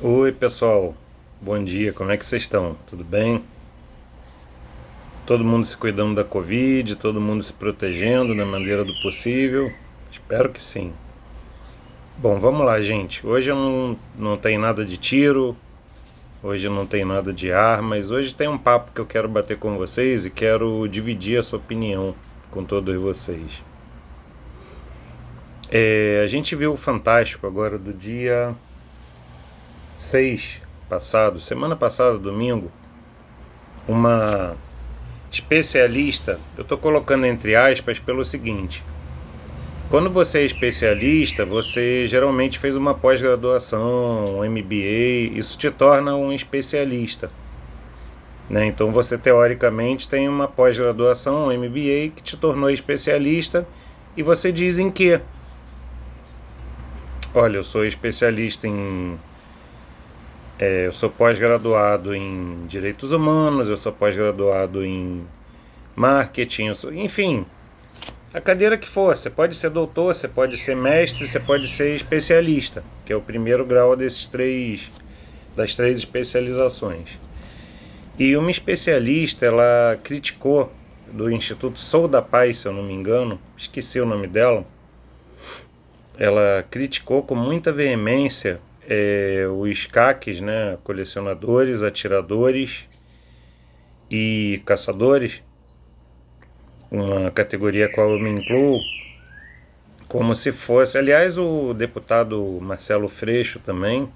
Oi, pessoal. Bom dia. Como é que vocês estão? Tudo bem? Todo mundo se cuidando da Covid, todo mundo se protegendo na maneira do possível? Espero que sim. Bom, vamos lá, gente. Hoje eu não tenho nada de tiro, hoje eu não tenho nada de armas. Hoje tem um papo que eu quero bater com vocês e quero dividir essa opinião com todos vocês. A gente viu o Fantástico agora do dia 6 passado, semana passada, domingo, uma especialista, eu estou colocando entre aspas pelo seguinte: quando você é especialista, você geralmente fez uma pós-graduação, um MBA, isso te torna um especialista, né? Então você teoricamente tem uma pós-graduação, um MBA que te tornou especialista e você diz em quê? Olha, eu sou especialista em eu sou pós-graduado em direitos humanos, eu sou pós-graduado em marketing, enfim, a cadeira que for, você pode ser doutor, você pode ser mestre, você pode ser especialista, que é o primeiro grau das três especializações. E uma especialista, ela criticou do Instituto Sou da Paz, se eu não me engano, esqueci o nome dela, ela criticou com muita veemência os CACs, né, colecionadores, atiradores e caçadores, uma categoria a qual eu me incluo, como se fosse. Aliás, o deputado Marcelo Freixo também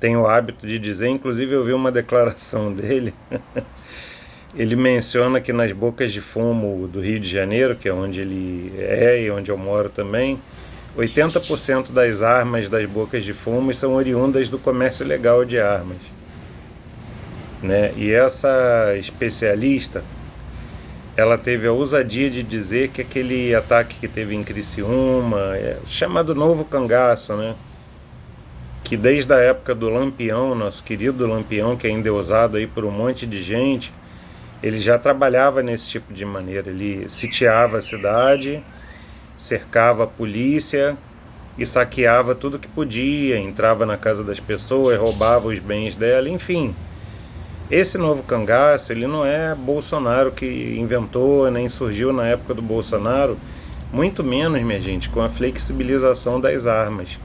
tem o hábito de dizer, inclusive eu vi uma declaração dele, ele menciona que nas bocas de fumo do Rio de Janeiro, que é onde ele é e onde eu moro também, 80% das armas das bocas de fumo são oriundas do comércio ilegal de armas, né? E essa especialista, ela teve a ousadia de dizer que aquele ataque que teve em Criciúma, chamado Novo Cangaço, né? Que desde a época do Lampião, nosso querido Lampião, que ainda é usado aí por um monte de gente, ele já trabalhava nesse tipo de maneira. Ele sitiava a cidade, cercava a polícia e saqueava tudo que podia, entrava na casa das pessoas, roubava os bens dela, enfim. Esse novo cangaço, ele não é Bolsonaro que inventou, nem surgiu na época do Bolsonaro, muito menos, minha gente, com a flexibilização das armas,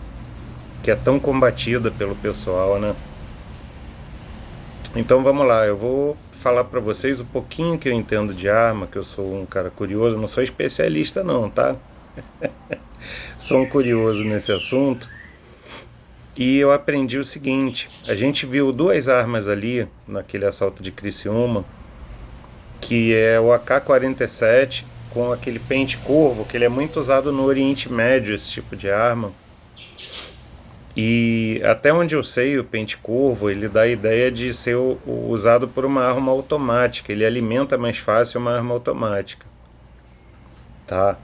que é tão combatida pelo pessoal, né? Então vamos lá, eu vou falar para vocês um pouquinho que eu entendo de arma, que eu sou um cara curioso, não sou especialista não, tá? Sou um curioso nesse assunto. E eu aprendi o seguinte: a gente viu duas armas ali naquele assalto de Criciúma, que é o AK-47 com aquele pente curvo, que ele é muito usado no Oriente Médio, esse tipo de arma. E até onde eu sei, o pente curvo, ele dá a ideia de ser usado por uma arma automática, ele alimenta mais fácil uma arma automática, tá?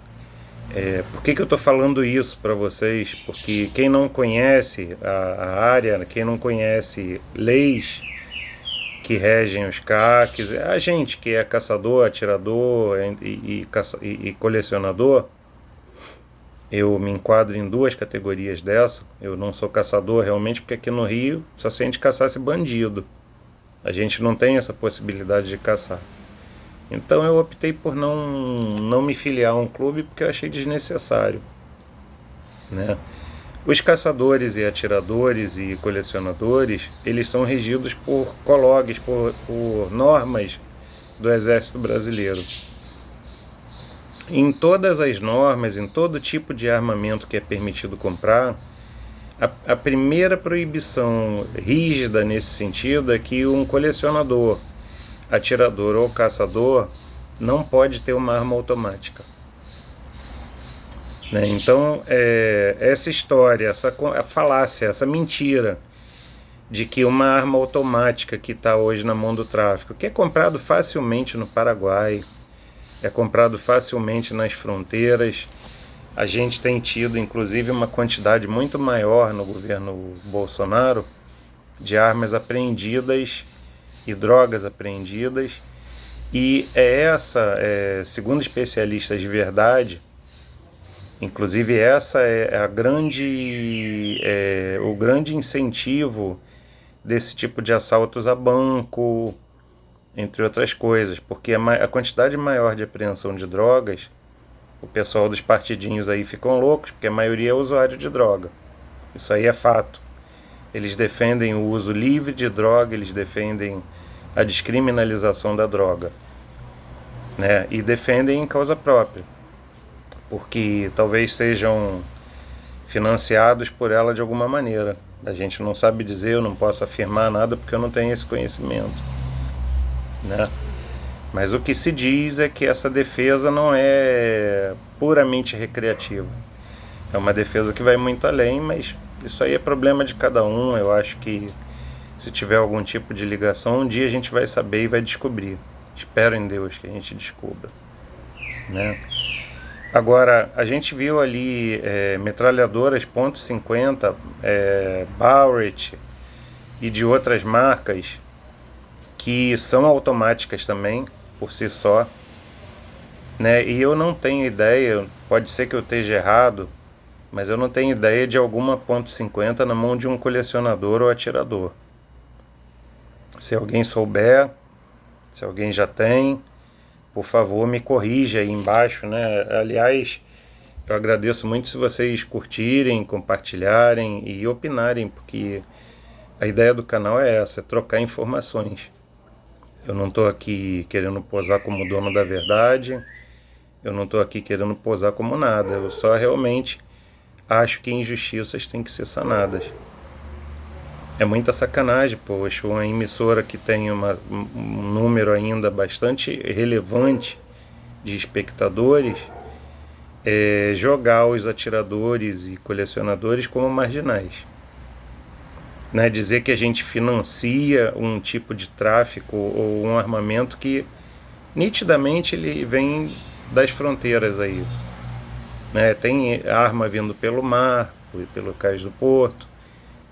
Por que eu estou falando isso para vocês? Porque quem não conhece a área, quem não conhece leis que regem os CACs, a gente que é caçador, atirador e colecionador, eu me enquadro em duas categorias dessa. Eu não sou caçador realmente, porque aqui no Rio só se a gente caçasse bandido. A gente não tem essa possibilidade de caçar. Então eu optei por não me filiar a um clube porque eu achei desnecessário, né? Os caçadores e atiradores e colecionadores, eles são regidos por COLOGs, por normas do Exército Brasileiro. Em todas as normas, em todo tipo de armamento que é permitido comprar, a primeira proibição rígida nesse sentido é que um colecionador, atirador ou caçador não pode ter uma arma automática, né? Então, essa história, essa falácia, essa mentira de que uma arma automática que está hoje na mão do tráfico, que é comprado facilmente no Paraguai, é comprado facilmente nas fronteiras, a gente tem tido inclusive uma quantidade muito maior no governo Bolsonaro de armas apreendidas e drogas apreendidas, e segundo especialistas de verdade, inclusive essa é o grande incentivo desse tipo de assaltos a banco, entre outras coisas, porque a quantidade maior de apreensão de drogas, o pessoal dos partidinhos aí ficam loucos, porque a maioria é usuário de droga. Isso aí é fato. Eles defendem o uso livre de droga, eles defendem a descriminalização da droga, né? E defendem em causa própria, porque talvez sejam financiados por ela de alguma maneira. A gente não sabe dizer, eu não posso afirmar nada porque eu não tenho esse conhecimento, né? Mas o que se diz é que essa defesa não é puramente recreativa. É uma defesa que vai muito além, mas isso aí é problema de cada um. Eu acho que se tiver algum tipo de ligação, um dia a gente vai saber e vai descobrir. Espero em Deus que a gente descubra, né? Agora, a gente viu ali metralhadoras .50, Barrett e de outras marcas que são automáticas também, por si só, né? E eu não tenho ideia, pode ser que eu esteja errado, mas eu não tenho ideia de alguma .50 na mão de um colecionador ou atirador. Se alguém souber, se alguém já tem, por favor me corrija aí embaixo, né? Aliás, eu agradeço muito se vocês curtirem, compartilharem e opinarem, porque a ideia do canal é essa, é trocar informações. Eu não estou aqui querendo posar como dono da verdade, eu não estou aqui querendo posar como nada, eu só realmente acho que injustiças têm que ser sanadas. É muita sacanagem, poxa, uma emissora que tem um número ainda bastante relevante de espectadores, jogar os atiradores e colecionadores como marginais. Né? Dizer que a gente financia um tipo de tráfico ou um armamento que nitidamente ele vem das fronteiras aí. Né? Tem arma vindo pelo mar, pelo cais do porto,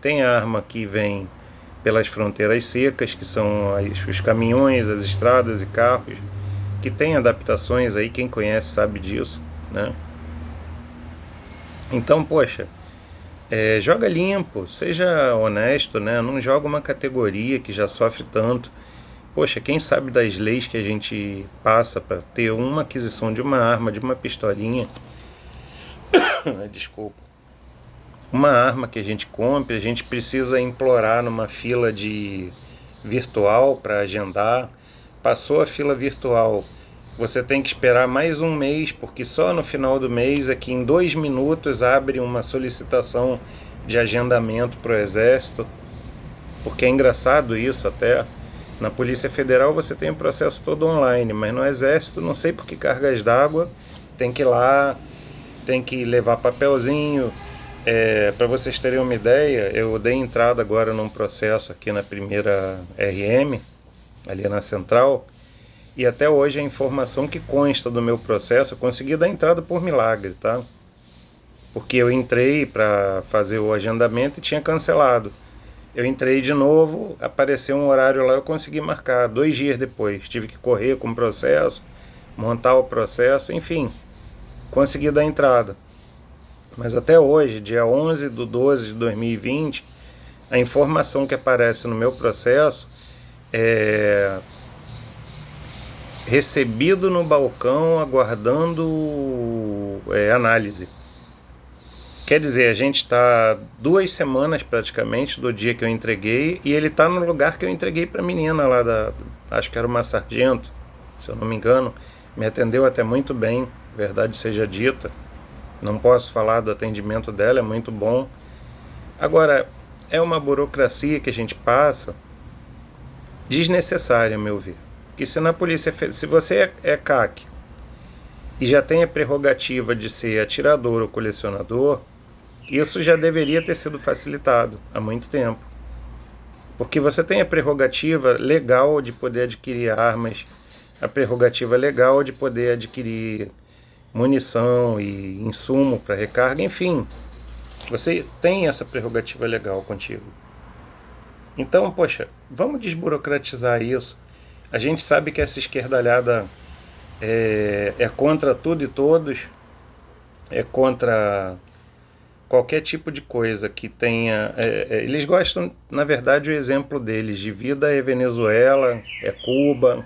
tem arma que vem pelas fronteiras secas, que são os caminhões, as estradas e carros, que tem adaptações aí, quem conhece sabe disso, né? Então, poxa, joga limpo, seja honesto, né? Não joga uma categoria que já sofre tanto. Poxa, quem sabe das leis que a gente passa para ter uma aquisição de uma arma, de uma pistolinha, desculpa, uma arma que a gente compre, a gente precisa implorar numa fila de virtual para agendar. Passou a fila virtual, você tem que esperar mais um mês, porque só no final do mês é que em 2 minutos abre uma solicitação de agendamento para o Exército. Porque é engraçado isso até. Na Polícia Federal você tem o processo todo online, mas no Exército, não sei por que cargas d'água, tem que ir lá, tem que levar papelzinho. Para vocês terem uma ideia, eu dei entrada agora num processo aqui na primeira RM, ali na central, e até hoje a informação que consta do meu processo, eu consegui dar entrada por milagre, tá? Porque eu entrei para fazer o agendamento e tinha cancelado. Eu entrei de novo, apareceu um horário lá, eu consegui marcar 2 dias depois. Tive que correr com o processo, montar o processo, enfim, consegui dar entrada. Mas até hoje, dia 11/12/2020, a informação que aparece no meu processo é recebido no balcão aguardando análise. Quer dizer, a gente está 2 semanas praticamente do dia que eu entreguei e ele está no lugar que eu entreguei para a menina lá, acho que era uma sargento, se eu não me engano, me atendeu até muito bem, verdade seja dita. Não posso falar do atendimento dela, é muito bom. Agora, é uma burocracia que a gente passa desnecessária, a meu ver. Porque se na polícia, se você é CAC e já tem a prerrogativa de ser atirador ou colecionador, isso já deveria ter sido facilitado há muito tempo. Porque você tem a prerrogativa legal de poder adquirir armas, a prerrogativa legal de poder adquirir munição e insumo para recarga, enfim, você tem essa prerrogativa legal contigo. Então, poxa, vamos desburocratizar isso. A gente sabe que essa esquerdalhada é contra tudo e todos, é contra qualquer tipo de coisa que tenha... eles gostam, na verdade, o exemplo deles de vida é Venezuela, é Cuba.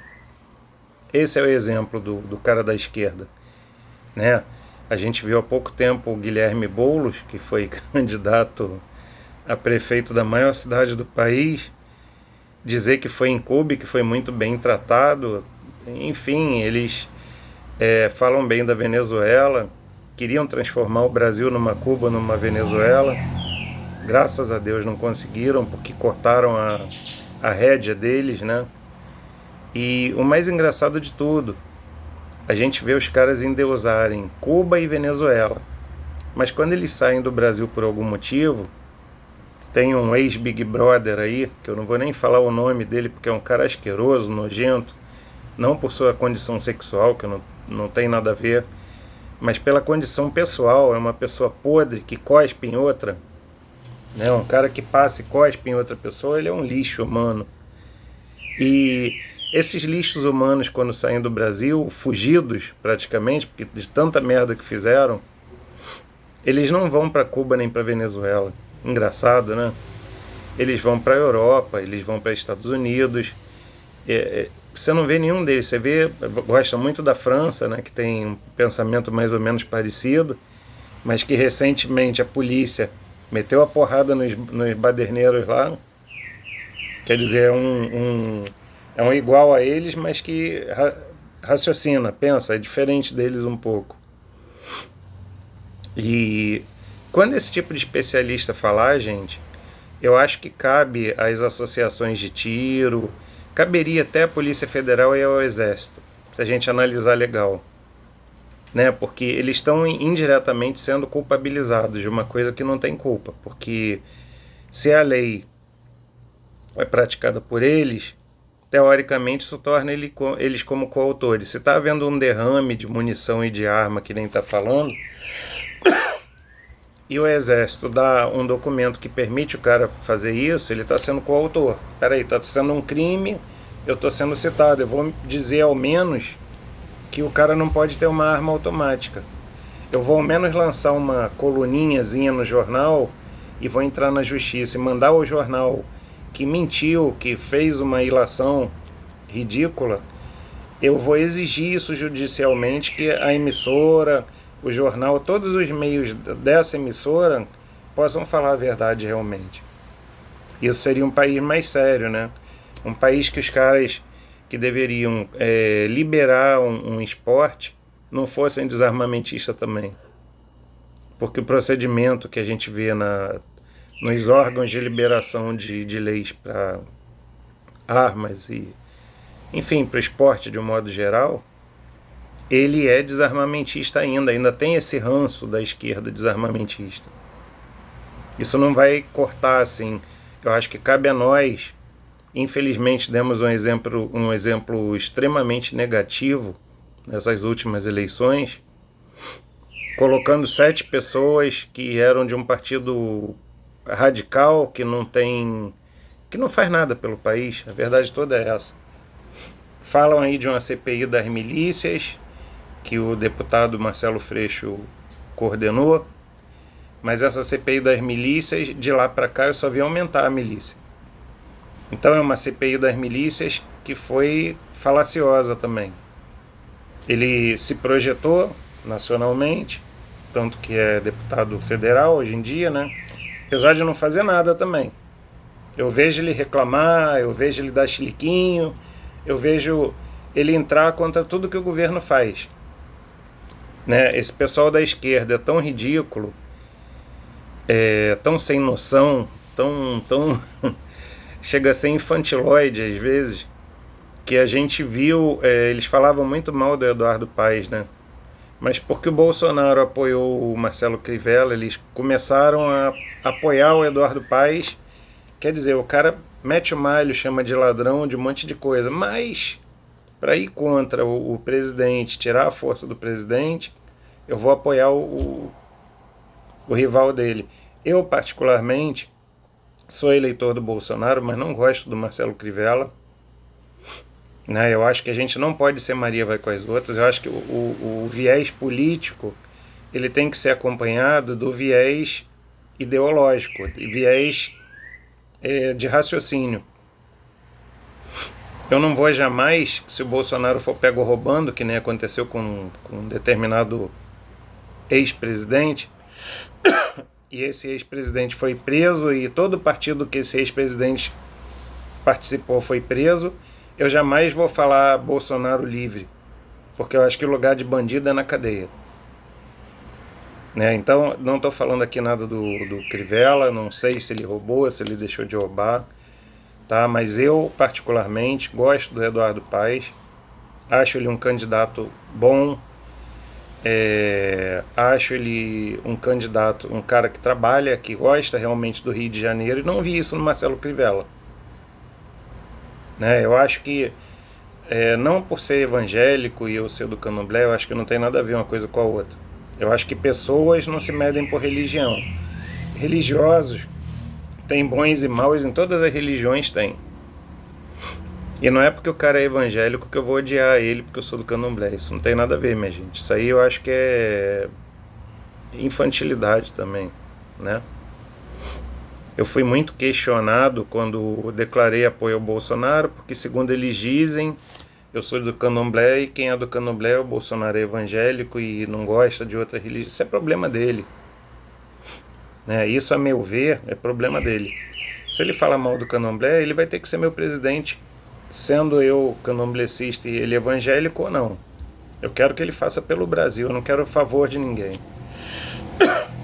Esse é o exemplo do cara da esquerda, né? A gente viu há pouco tempo o Guilherme Boulos, que foi candidato a prefeito da maior cidade do país, dizer que foi em Cuba e que foi muito bem tratado. Enfim, eles falam bem da Venezuela, queriam transformar o Brasil numa Cuba, numa Venezuela. Graças a Deus não conseguiram, porque cortaram a rédea deles, né? E o mais engraçado de tudo, a gente vê os caras endeusarem Cuba e Venezuela. Mas quando eles saem do Brasil por algum motivo, tem um ex-Big Brother aí, que eu não vou nem falar o nome dele, porque é um cara asqueroso, nojento, não por sua condição sexual, que não tem nada a ver, mas pela condição pessoal. É uma pessoa podre que cospe em outra, né? Um cara que passa e cospe em outra pessoa, ele é um lixo humano. E esses lixos humanos, quando saem do Brasil, fugidos praticamente, porque de tanta merda que fizeram, eles não vão para Cuba nem para Venezuela. Engraçado, né? Eles vão para a Europa, eles vão para Estados Unidos. Você não vê nenhum deles. Você gosta muito da França, né, que tem um pensamento mais ou menos parecido, mas que recentemente a polícia meteu a porrada nos baderneiros lá. Quer dizer, é um igual a eles, mas que raciocina, pensa, é diferente deles um pouco. E quando esse tipo de especialista falar, gente, eu acho que cabe às associações de tiro, caberia até a Polícia Federal e ao Exército, se a gente analisar legal, né? Porque eles estão indiretamente sendo culpabilizados de uma coisa que não tem culpa, porque se a lei é praticada por eles, teoricamente isso torna eles como coautores. Se está havendo um derrame de munição e de arma, que nem está falando, e o Exército dá um documento que permite o cara fazer isso, ele está sendo coautor. Peraí, está sendo um crime, eu estou sendo citado, eu vou dizer ao menos que o cara não pode ter uma arma automática. Eu vou ao menos lançar uma coluninhazinha no jornal e vou entrar na justiça e mandar ao jornal que mentiu, que fez uma ilação ridícula. Eu vou exigir isso judicialmente, que a emissora, o jornal, todos os meios dessa emissora possam falar a verdade realmente. Isso seria um país mais sério, né? Um país que os caras que deveriam liberar um esporte não fossem desarmamentistas também. Porque o procedimento que a gente vê nos órgãos de liberação de leis para armas e, enfim, para o esporte de um modo geral, ele é desarmamentista ainda tem esse ranço da esquerda desarmamentista. Isso não vai cortar assim. Eu acho que cabe a nós. Infelizmente demos um exemplo extremamente negativo nessas últimas eleições, colocando 7 pessoas que eram de um partido radical que não faz nada pelo país. A verdade toda é essa. Falam aí de uma CPI das milícias que o deputado Marcelo Freixo coordenou, mas essa CPI das milícias, de lá para cá eu só vi aumentar a milícia. Então é uma CPI das milícias que foi falaciosa também. Ele se projetou nacionalmente, tanto que é deputado federal hoje em dia, né? Apesar de não fazer nada também. Eu vejo ele reclamar, eu vejo ele dar chiliquinho, eu vejo ele entrar contra tudo que o governo faz, né? Esse pessoal da esquerda é tão ridículo, tão sem noção, tão chega a ser infantiloide às vezes, que a gente viu, eles falavam muito mal do Eduardo Paes, né? Mas porque o Bolsonaro apoiou o Marcelo Crivella, eles começaram a apoiar o Eduardo Paes. Quer dizer, o cara mete o malho, chama de ladrão, de um monte de coisa, mas para ir contra o presidente, tirar a força do presidente, eu vou apoiar o rival dele. Eu, particularmente, sou eleitor do Bolsonaro, mas não gosto do Marcelo Crivella, né? Eu acho que a gente não pode ser Maria vai com as outras. Eu acho que o viés político ele tem que ser acompanhado do viés ideológico, viés de raciocínio. Eu não vou jamais, se o Bolsonaro for pego roubando, que nem aconteceu com um determinado ex-presidente, e esse ex-presidente foi preso e todo partido que esse ex-presidente participou foi preso, eu jamais vou falar Bolsonaro livre, porque eu acho que o lugar de bandido é na cadeia. Né? Então, não estou falando aqui nada do Crivella, não sei se ele roubou, se ele deixou de roubar, tá? Mas eu, particularmente, gosto do Eduardo Paes, acho ele um candidato bom, acho ele um candidato, um cara que trabalha, que gosta realmente do Rio de Janeiro, e não vi isso no Marcelo Crivella. Né? Eu acho que, não por ser evangélico e eu ser do Candomblé, eu acho que não tem nada a ver uma coisa com a outra. Eu acho que pessoas não se medem por religião. Religiosos tem bons e maus, em todas as religiões tem. E não é porque o cara é evangélico que eu vou odiar ele porque eu sou do Candomblé. Isso não tem nada a ver, minha gente. Isso aí eu acho que é infantilidade também, né? Eu fui muito questionado quando declarei apoio ao Bolsonaro, porque segundo eles dizem, eu sou do Candomblé e quem é do Candomblé, o Bolsonaro é evangélico e não gosta de outra religião. Isso é problema dele. Né? Isso, a meu ver, é problema dele. Se ele fala mal do Candomblé, ele vai ter que ser meu presidente, sendo eu candomblecista e ele evangélico ou não. Eu quero que ele faça pelo Brasil, eu não quero favor de ninguém.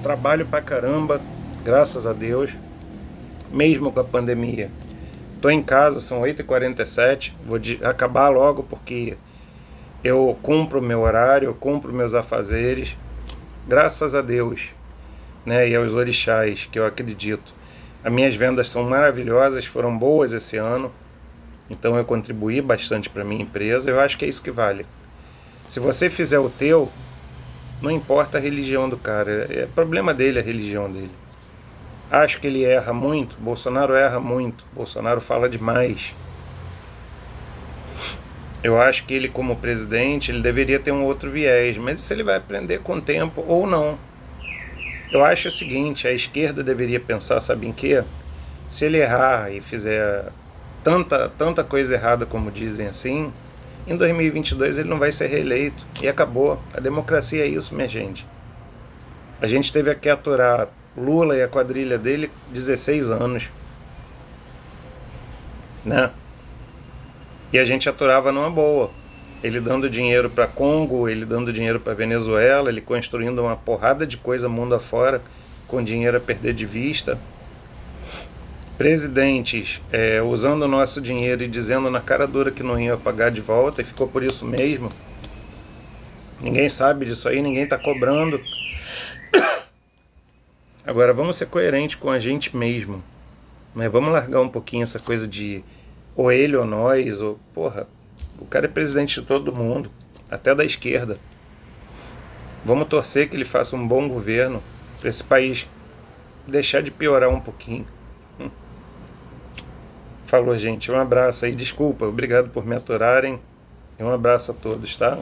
Trabalho pra caramba, graças a Deus, mesmo com a pandemia. Estou em casa, são 8h47, vou acabar logo porque eu cumpro o meu horário, eu cumpro meus afazeres, graças a Deus, né, e aos orixás que eu acredito. As minhas vendas são maravilhosas, foram boas esse ano, então eu contribuí bastante para a minha empresa, eu acho que é isso que vale. Se você fizer o teu, não importa a religião do cara, é problema dele a religião dele. Acho que ele erra muito, Bolsonaro erra muito, Bolsonaro fala demais. Eu acho que ele, como presidente, ele deveria ter um outro viés, mas isso ele vai aprender com o tempo ou não. Eu acho o seguinte, a esquerda deveria pensar, sabe em quê? Se ele errar e fizer tanta coisa errada como dizem assim, em 2022 ele não vai ser reeleito e acabou. A democracia é isso, minha gente. A gente teve que aturar Lula e a quadrilha dele 16 anos, né? E a gente aturava numa boa. Ele dando dinheiro para Congo, ele dando dinheiro para Venezuela, ele construindo uma porrada de coisa mundo afora com dinheiro a perder de vista. Presidentes usando o nosso dinheiro e dizendo na cara dura que não ia pagar de volta, e ficou por isso mesmo. Ninguém sabe disso aí, ninguém está cobrando. Agora vamos ser coerentes com a gente mesmo, né? Vamos largar um pouquinho essa coisa de ou ele ou nós, ou porra, o cara é presidente de todo mundo, até da esquerda. Vamos torcer que ele faça um bom governo para esse país deixar de piorar um pouquinho. Falou, gente, um abraço aí, desculpa, obrigado por me aturarem e um abraço a todos, tá?